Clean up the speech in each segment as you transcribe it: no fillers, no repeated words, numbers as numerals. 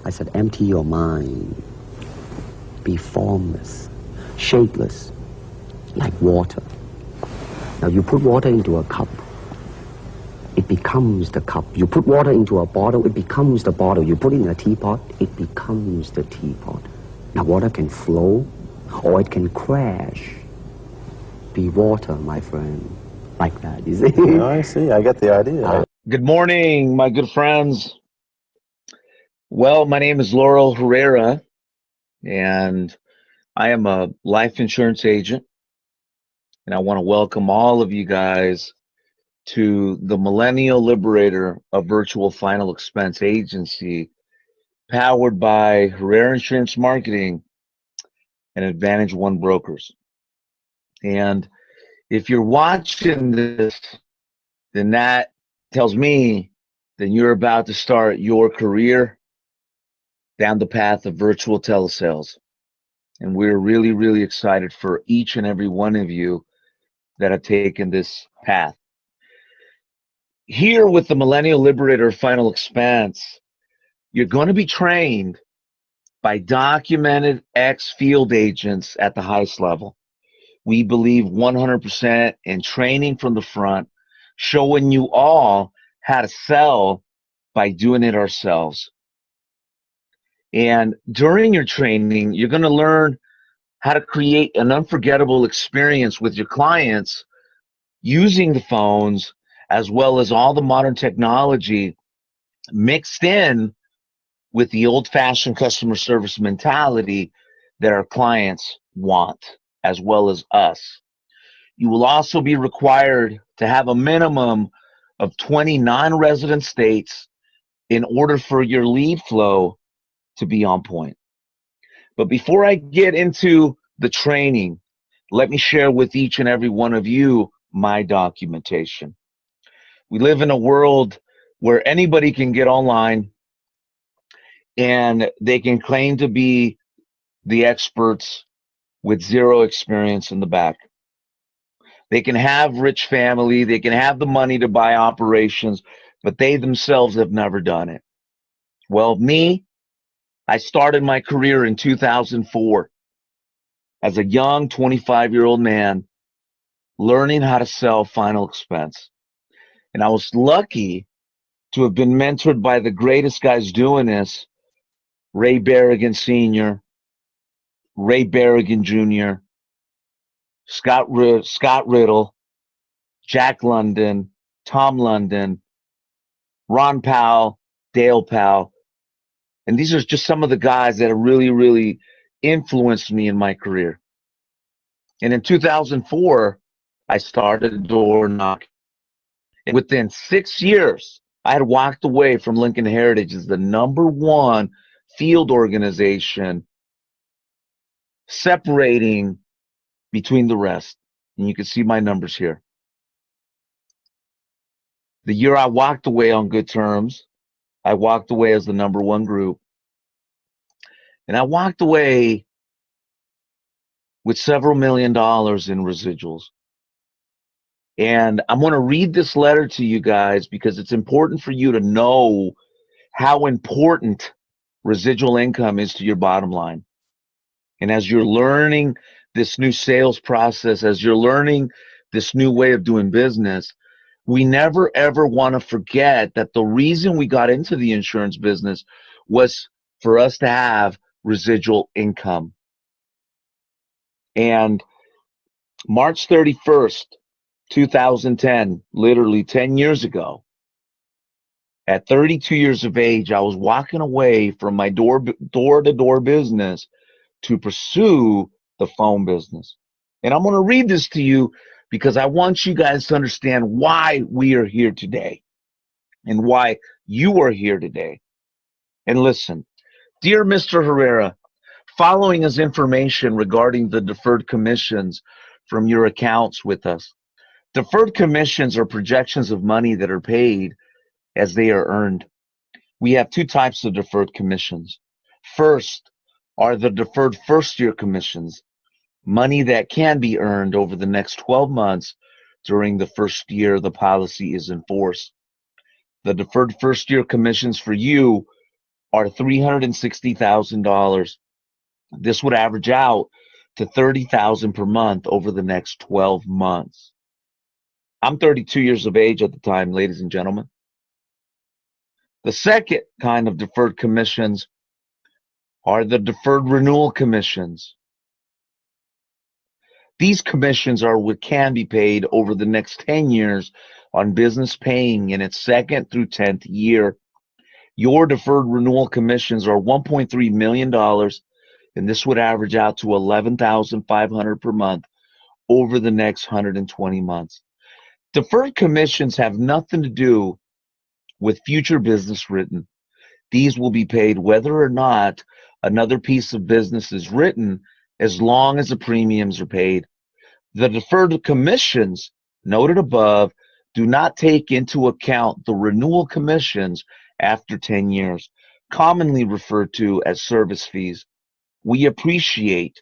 I said, empty your mind. Be formless, shapeless, like water. Now you put water into a cup, it becomes the cup. You put water into a bottle, it becomes the bottle. You put it in a teapot, it becomes the teapot. Now water can flow or it can crash. Be water, my friend. Like that, you see? Oh, I see. I get the idea. Good morning, my good friends. Well, my name is Lauro Herrera, and I am a life insurance agent, and I want to welcome all of you guys to the Millennial Liberator, a virtual final expense agency powered by Herrera Insurance Marketing and Advantage One Brokers. And if you're watching this, then that tells me that you're about to start your career down the path of virtual telesales. And we're really, really excited for each and every one of you that have taken this path. Here with the Millennial Liberator Final Expense, you're going to be trained by documented ex-field agents at the highest level. We believe 100% in training from the front, showing you all how to sell by doing it ourselves. And during your training, you're going to learn how to create an unforgettable experience with your clients using the phones as well as all the modern technology mixed in with the old-fashioned customer service mentality that our clients want, as well as us. You will also be required to have a minimum of 20 non-resident states in order for your lead flow to be on point. But before I get into the training, let me share with each and every one of you my documentation. We live in a world where anybody can get online and they can claim to be the experts with zero experience in the back. They can have rich family, they can have the money to buy operations, but they themselves have never done it. Well, me, I started my career in 2004 as a young 25-year-old man learning how to sell final expense. And I was lucky to have been mentored by the greatest guys doing this, Ray Berrigan Sr., Ray Berrigan Jr., Scott Riddle, Jack London, Tom London, Ron Powell, Dale Powell. And these are just some of the guys that have really, really influenced me in my career. And in 2004, I started door knocking. And within 6 years, I had walked away from Lincoln Heritage as the #1 field organization, separating between the rest. And you can see my numbers here. The year I walked away on good terms, I walked away as the #1 group. And I walked away with several $1 million in residuals. And I'm going to read this letter to you guys because it's important for you to know how important residual income is to your bottom line. And as you're learning this new sales process, as you're learning this new way of doing business, we never ever want to forget that the reason we got into the insurance business was for us to have residual income. And March 31st, 2010, literally 10 years ago, at 32 years of age, I was walking away from my door-to-door business to pursue the phone business. And I'm going to read this to you because I want you guys to understand why we are here today and why you are here today. And listen, dear Mr. Herrera, following is information regarding the deferred commissions from your accounts with us. Deferred commissions are projections of money that are paid as they are earned. We have two types of deferred commissions. First are the deferred first-year commissions, money that can be earned over the next 12 months during the first year the policy is in force. The deferred first-year commissions for you are $360,000. This would average out to $30,000 per month over the next 12 months. I'm 32 years of age at the time, ladies and gentlemen. The second kind of deferred commissions are the deferred renewal commissions. These commissions are what can be paid over the next 10 years on business paying in its second through 10th year. Your deferred renewal commissions are $1.3 million, and this would average out to $11,500 per month over the next 120 months. Deferred commissions have nothing to do with future business written. These will be paid whether or not another piece of business is written, as long as the premiums are paid. The deferred commissions noted above do not take into account the renewal commissions after 10 years, commonly referred to as service fees. We appreciate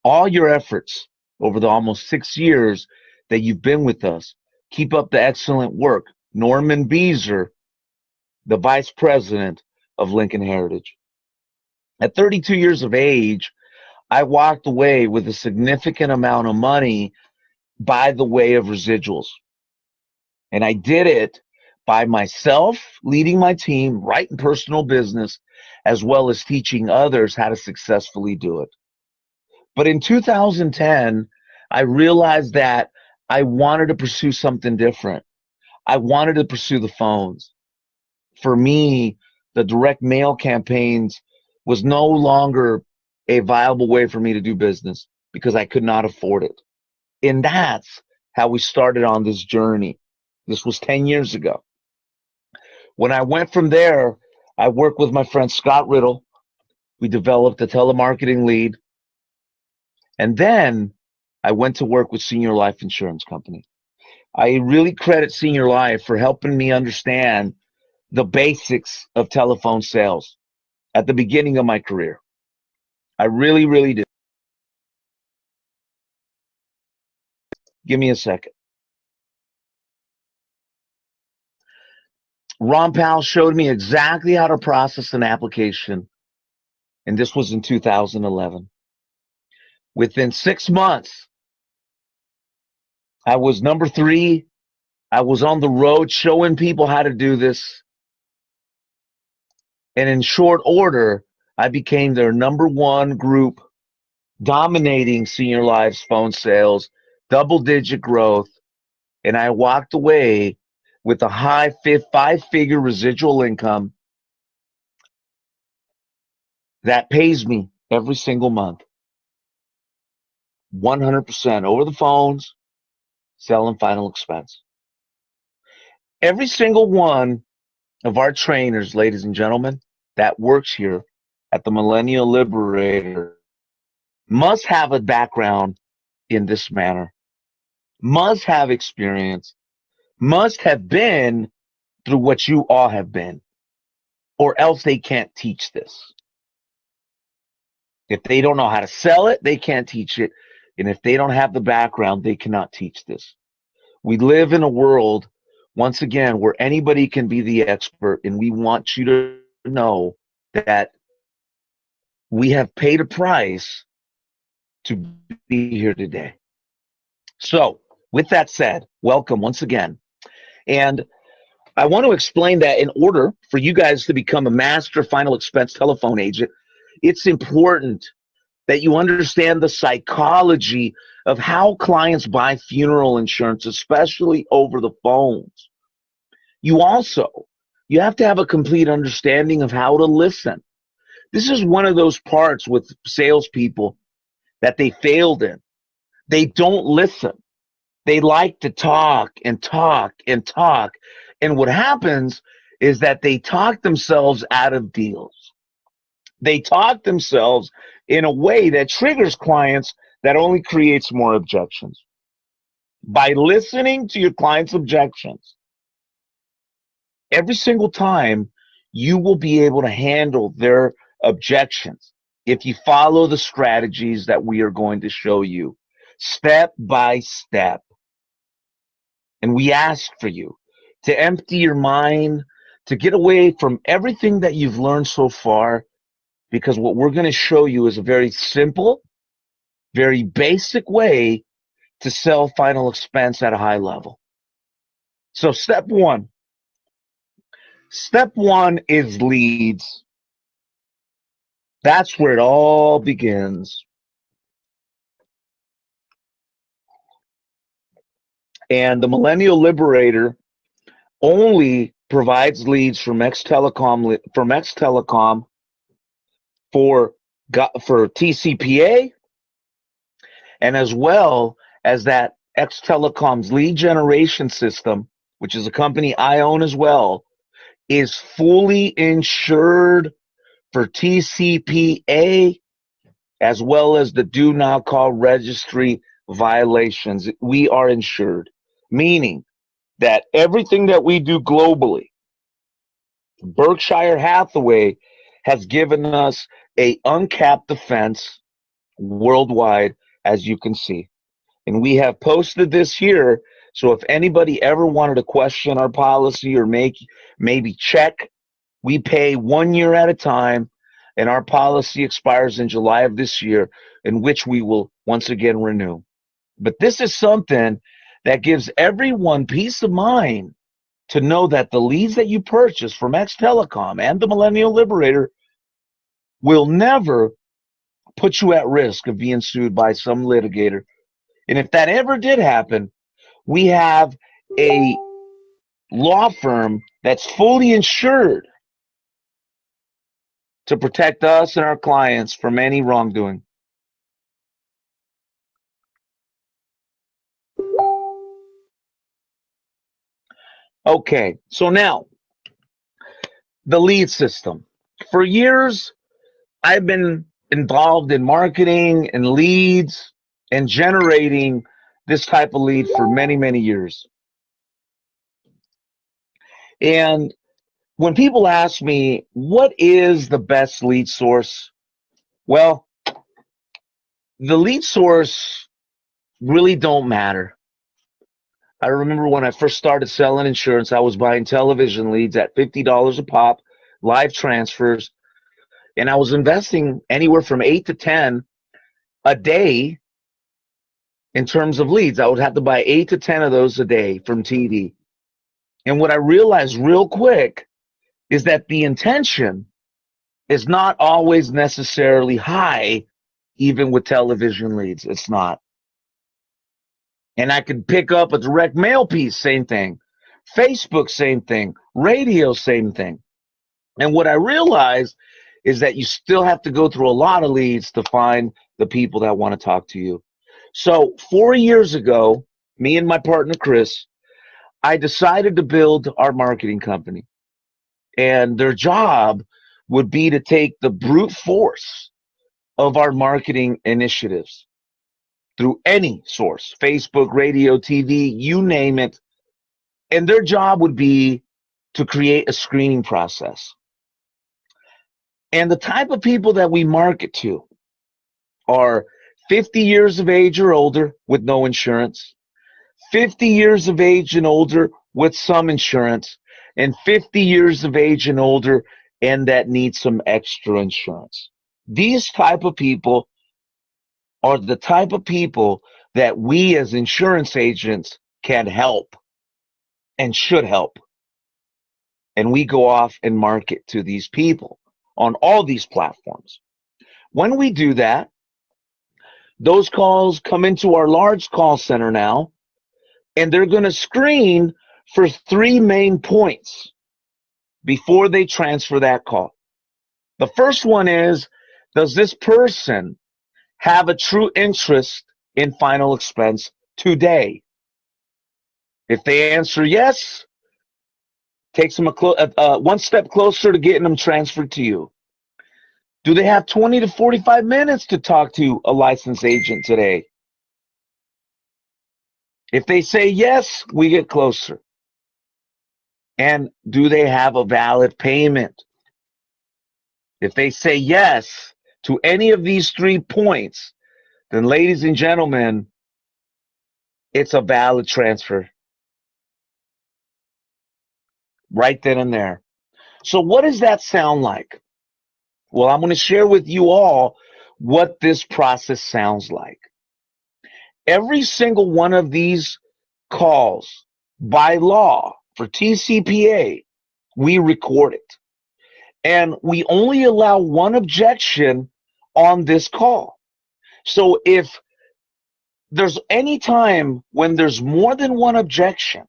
all your efforts over the almost 6 years that you've been with us. Keep up the excellent work. Norman Beezer, the Vice President of Lincoln Heritage. At 32 years of age, I walked away with a significant amount of money by the way of residuals. And I did it by myself, leading my team, writing personal business, as well as teaching others how to successfully do it. But in 2010, I realized that I wanted to pursue something different. I wanted to pursue the phones. For me, the direct mail campaigns was no longer a viable way for me to do business because I could not afford it. And that's how we started on this journey. This was 10 years ago. When I went from there, I worked with my friend Scott Riddle. We developed a telemarketing lead. And then I went to work with Senior Life Insurance Company. I really credit Senior Life for helping me understand the basics of telephone sales at the beginning of my career. I really, really do. Give me a second. Ron Powell showed me exactly how to process an application, and this was in 2011. Within 6 months, I was number 3. I was on the road showing people how to do this. And in short order, I became their number 1 group, dominating Senior Life's phone sales, double-digit growth, and I walked away with a high 5-figure residual income that pays me every single month. 100% over the phones, selling final expense. Every single one of our trainers, ladies and gentlemen, that works here at the Millennial Liberator must have a background in this manner, must have experience, must have been through what you all have been, or else they can't teach this. If they don't know how to sell it, they can't teach it. And if they don't have the background, they cannot teach this. We live in a world, once again, where anybody can be the expert, and we want you to know that we have paid a price to be here today. So, with that said, welcome once again. And I want to explain that in order for you guys to become a master final expense telephone agent, it's important that you understand the psychology of how clients buy funeral insurance, especially over the phones. You have to have a complete understanding of how to listen. This is one of those parts with salespeople that they failed in. They don't listen. They like to talk and talk and talk. And what happens is that they talk themselves out of deals. They talk themselves in a way that triggers clients, that only creates more objections. By listening to your client's objections, every single time, you will be able to handle their objections if you follow the strategies that we are going to show you step by step. And we ask for you to empty your mind, to get away from everything that you've learned so far, because what we're going to show you is a very simple, very basic way to sell final expense at a high level. So step one is leads. That's where it all begins. And the Millennial Liberator only provides leads from X Telecom for TCPA, and as well as that X Telecom's lead generation system, which is a company I own as well, is fully insured for TCPA, as well as the do not call registry violations. We are insured, meaning that everything that we do globally, Berkshire Hathaway has given us a uncapped defense worldwide, as you can see. And we have posted this here, so if anybody ever wanted to question our policy or maybe check, we pay 1 year at a time, and our policy expires in July of this year, in which we will once again renew. But this is something that gives everyone peace of mind to know that the leads that you purchase from X Telecom and the Millennial Liberator will never put you at risk of being sued by some litigator. And if that ever did happen, we have a law firm that's fully insured to protect us and our clients from any wrongdoing. Okay, so now, the lead system. For years, I've been involved in marketing and leads and generating this type of lead for many, many years. And when people ask me, what is the best lead source? Well, the lead source really don't matter. I remember when I first started selling insurance, I was buying television leads at $50 a pop, live transfers, and I was investing anywhere from 8 to 10 a day in terms of leads. I would have to buy 8 to 10 of those a day from TV. And what I realized real quick is that the intention is not always necessarily high, even with television leads. It's not. And I could pick up a direct mail piece, same thing. Facebook, same thing. Radio, same thing. And what I realized is that you still have to go through a lot of leads to find the people that want to talk to you. So 4 years ago, me and my partner, Chris, I decided to build our marketing company. And their job would be to take the brute force of our marketing initiatives through any source, Facebook, radio, TV, you name it. And their job would be to create a screening process. And the type of people that we market to are 50 years of age or older with no insurance, 50 years of age and older with some insurance, and 50 years of age and older and that need some extra insurance. These type of people are the type of people that we as insurance agents can help and should help. And we go off and market to these people on all these platforms. When we do that, those calls come into our large call center now, and they're going to screen for 3 main points before they transfer that call. The first one is, does this person have a true interest in final expense today? If they answer yes, takes them one step closer to getting them transferred to you. Do they have 20 to 45 minutes to talk to a licensed agent today? If they say yes, we get closer. And do they have a valid payment? If they say yes to any of these 3 points, then ladies and gentlemen, it's a valid transfer. Right then and there. So what does that sound like? Well, I'm going to share with you all what this process sounds like. Every single one of these calls, by law, for TCPA, we record it. And we only allow one objection on this call. So if there's any time when there's more than one objection,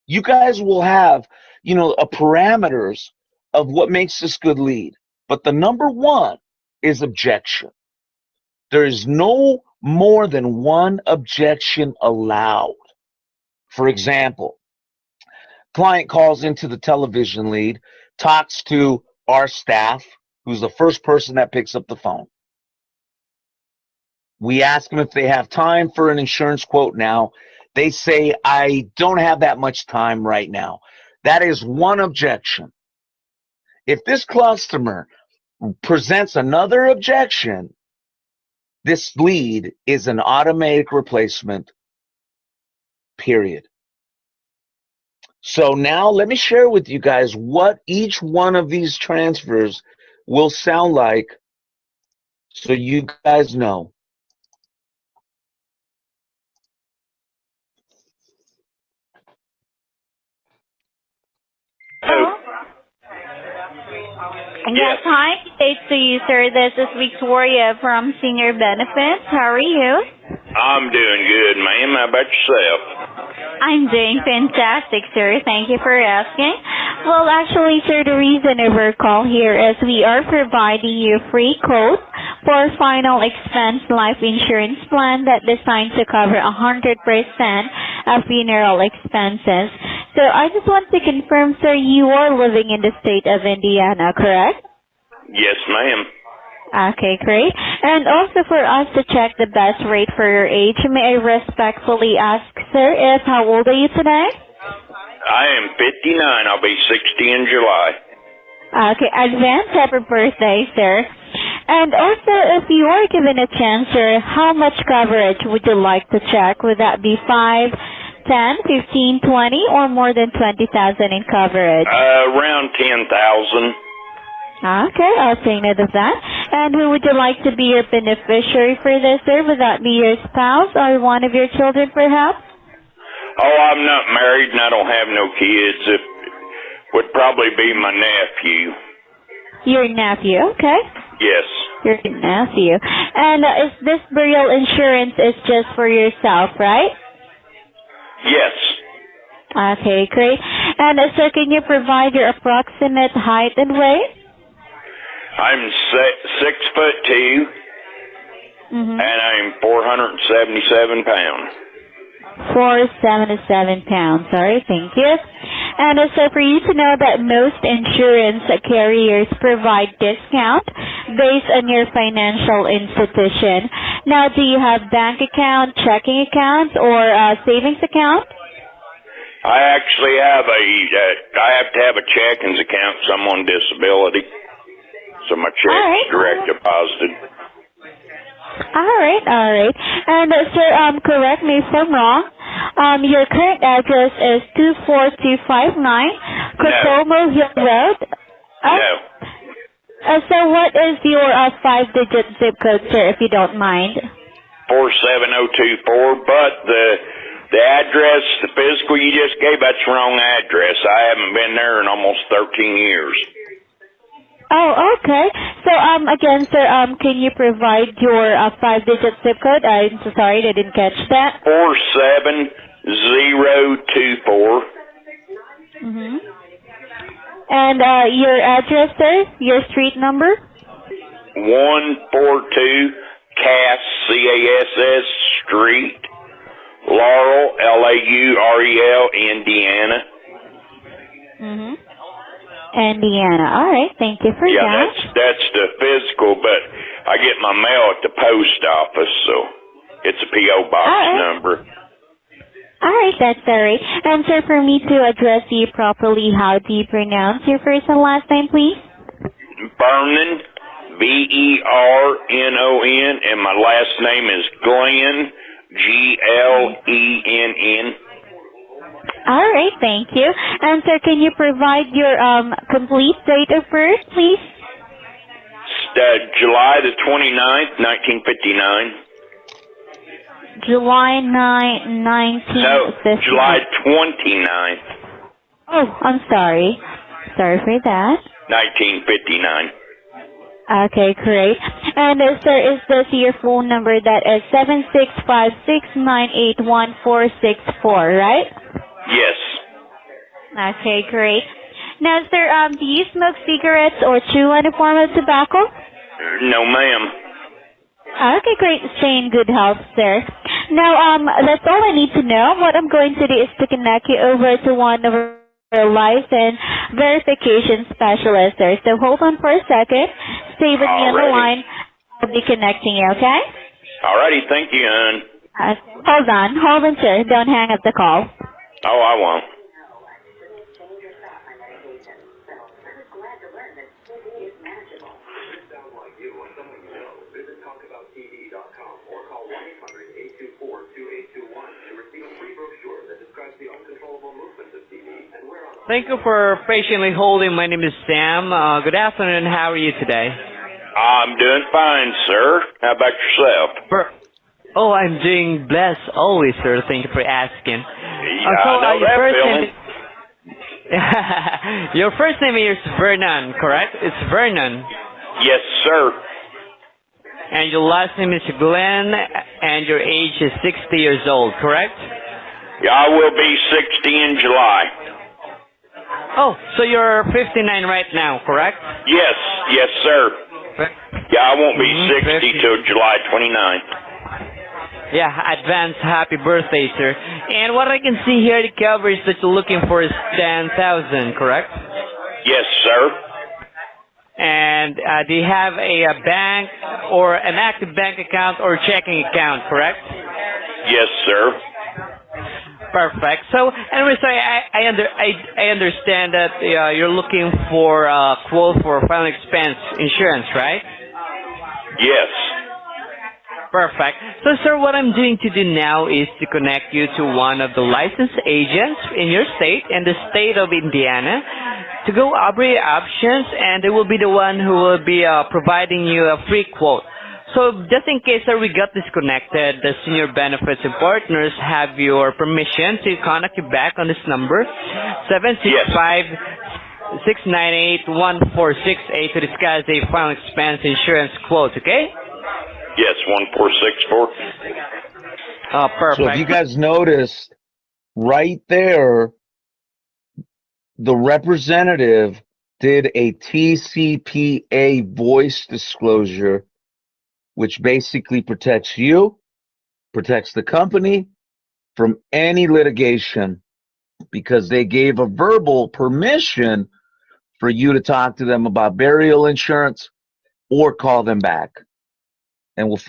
you guys will have, a parameters of what makes this good lead. But the number one is objection. There is no more than one objection allowed. For example, client calls into the television lead, talks to our staff, who's the first person that picks up the phone. We ask them if they have time for an insurance quote now. They say, I don't have that much time right now. That is one objection. If this customer presents another objection, this lead is an automatic replacement, period. So now let me share with you guys what each one of these transfers will sound like so you guys know. Yes, hi. Thanks to you, sir. This is Victoria from Senior Benefits. How are you? I'm doing good, ma'am. How about yourself? I'm doing fantastic, sir. Thank you for asking. Well, actually, sir, the reason of our call here is we are providing you free quote for final expense life insurance plan that designed to cover 100% of funeral expenses. So I just want to confirm, sir, you are living in the state of Indiana, correct? Yes, ma'am. Okay, great. And also for us to check the best rate for your age, may I respectfully ask, sir, how old are you today? I am 59. I'll be 60 in July. Okay, advance happy birthday, sir. And also, if you are given a chance, sir, how much coverage would you like to check? Would that be 5, 10, 15, 20, or more than 20,000 in coverage? Around 10,000. Okay, I'll take note of that. And who would you like to be your beneficiary for this, sir? Would that be your spouse or one of your children, perhaps? Oh, I'm not married and I don't have no kids. It would probably be my nephew. Your nephew, okay. Yes. Your nephew. And is this burial insurance is just for yourself, right? Yes. Okay, great. And sir, can you provide your approximate height and weight? I'm 6'2", and I'm 477 pounds. 477 pounds. Sorry, thank you. And so for you to know that most insurance carriers provide discount based on your financial institution. Now, do you have bank account, checking account, or savings account? I actually have I have to have a checkings account, so I'm on disability. So my check's direct deposited. All right. And sir, correct me if I'm wrong. Your current address is 24259 Cotomo Hill Road. No. So what is your 5-digit zip code, sir, if you don't mind? 47024, but the address, the physical you just gave, that's the wrong address. I haven't been there in almost 13 years. Oh, okay. So, again, sir, can you provide your 5-digit zip code? I'm so sorry, I didn't catch that. 47024. And your address, sir? Your street number? 142 Cass, C-A-S-S Street, Laurel, L-A-U-R-E-L, Indiana. Indiana. All right. Thank you for that. Yeah, that's the physical, but I get my mail at the post office, so it's a P.O. box number. All right. That's all right. And sir, for me to address you properly, how do you pronounce your first and last name, please? Vernon, V-E-R-N-O-N, and my last name is Glenn, G-L-E-N-N. All right, thank you. And sir, can you provide your complete date of birth, please? July the 29th, 1959. July 9, 1959. No, July 29th, Oh, I'm sorry. Sorry for that. 1959. Okay, great. And sir, is this your phone number that is 76569814464, right? Yes. Okay, great. Now, sir, do you smoke cigarettes or chew any form of tobacco? No, ma'am. Okay, great. Stay in good health, sir. Now, that's all I need to know. What I'm going to do is to connect you over to one of our licensed verification specialists, sir. So hold on for a second. Stay with me on the line. I'll be connecting you, okay? Alrighty, thank you, hon. Hold on, sir. Don't hang up the call. Oh, I won't. Thank you for patiently holding. My name is Sam. Good afternoon. How are you today? I'm doing fine, sir. How about yourself? Oh, I'm doing blessed always, sir. Thank you for asking. Yeah, I know that feeling. Your first name is Vernon, correct? It's Vernon. Yes, sir. And your last name is Glenn, and your age is 60 years old, correct? Yeah, I will be 60 in July. Oh, so you're 59 right now, correct? Yes, sir. Yeah, I won't be 60 till July 29th. Yeah, advance happy birthday, sir. And what I can see here, the coverage that you're looking for is 10,000, correct? Yes, sir. And do you have a bank or an active bank account or checking account, correct? Yes, sir. Perfect. So, anyway, so I understand that you're looking for a quote for final expense insurance, right? Yes. Perfect. So, sir, what I'm going to do now is to connect you to one of the licensed agents in your state, in the state of Indiana, to go over your options, and they will be the one who will be providing you a free quote. So, just in case that we got disconnected, the senior benefits and partners have your permission to contact you back on this number, 765-698-1468, to discuss a final expense insurance quote, okay? Yes, 1464. Oh, perfect. So if you guys noticed, right there, the representative did a TCPA voice disclosure, which basically protects you, protects the company from any litigation, because they gave a verbal permission for you to talk to them about burial insurance or call them back. And we'll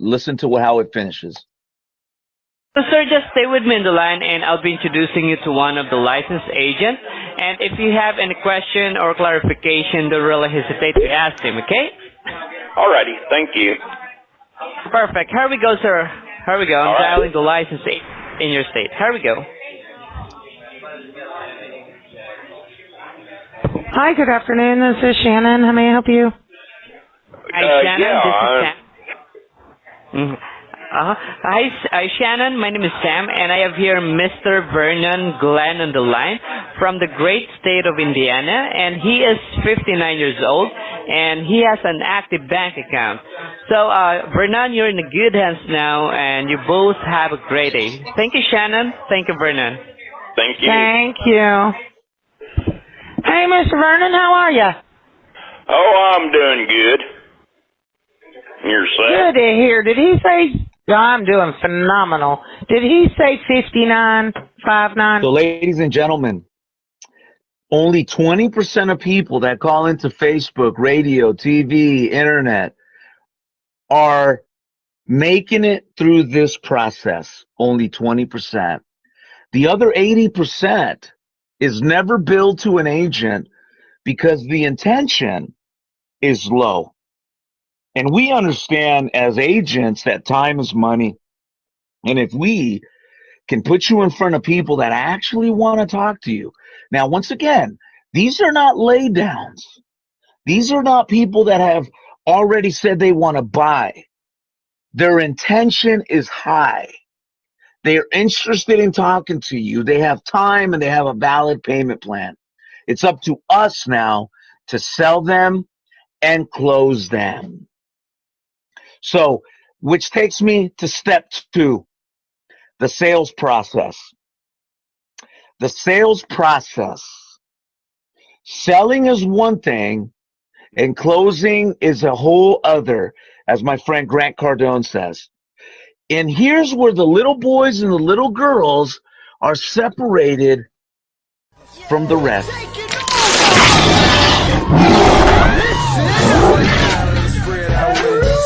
listen to how it finishes. So, sir, just stay with me on the line, and I'll be introducing you to one of the licensed agents. And if you have any question or clarification, don't really hesitate to ask him, okay? Alrighty, thank you. Perfect. Here we go, sir. Here we go. I'm dialing the licensed agent in your state. Here we go. Hi, good afternoon. This is Shannon. How may I help you? Hi, Shannon. This is Sam. Hi, Shannon. My name is Sam, and I have here Mr. Vernon Glenn on the line from the great state of Indiana, and he is 59 years old, and he has an active bank account. So, Vernon, you're in the good hands now, and you both have a great day. Thank you, Shannon. Thank you, Vernon. Thank you. Thank you. Hey, Mr. Vernon, how are you? Oh, I'm doing good. Yourself? Good to hear. Did he say... I'm doing phenomenal. Did he say 59, 59? So, ladies and gentlemen, only 20% of people that call into Facebook, radio, TV, internet are making it through this process. Only 20%. The other 80% is never billed to an agent because the intention is low. And we understand as agents that time is money. And if we can put you in front of people that actually want to talk to you. Now, once again, these are not lay downs. These are not people that have already said they want to buy. Their intention is high. They are interested in talking to you. They have time and they have a valid payment plan. It's up to us now to sell them and close them. So, which takes me to step 2, the sales process. The sales process. Selling is one thing and closing is a whole other, as my friend Grant Cardone says. And here's where the little boys and the little girls are separated from the rest.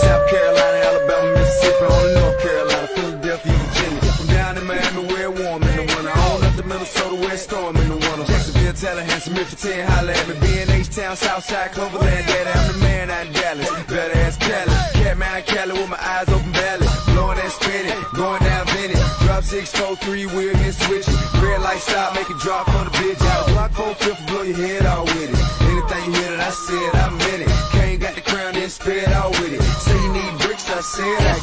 South Carolina, Alabama, Mississippi, on North Carolina, Philadelphia, Virginia. From down in Miami, where it's warm in the winter. On up to Minnesota, where it's storm in the winter. Jacksonville, Tallahassee, Memphis, 10, holla at me. B&H-Town, Southside, Cloverland, Daddy, I'm the man out in Dallas. Better ass Cali, Catman, Cali, with my eyes open valley. Blowing that spinning, going down Vinny. Drop 6, 4, 3, wheel, get switching. Red light stop, make it drop on the bitch. Out of block 4, 5th, blow your head out with it. Anything you hear that I said, I meant it. Got the crown and spit out with it. Say you need bricks, I said I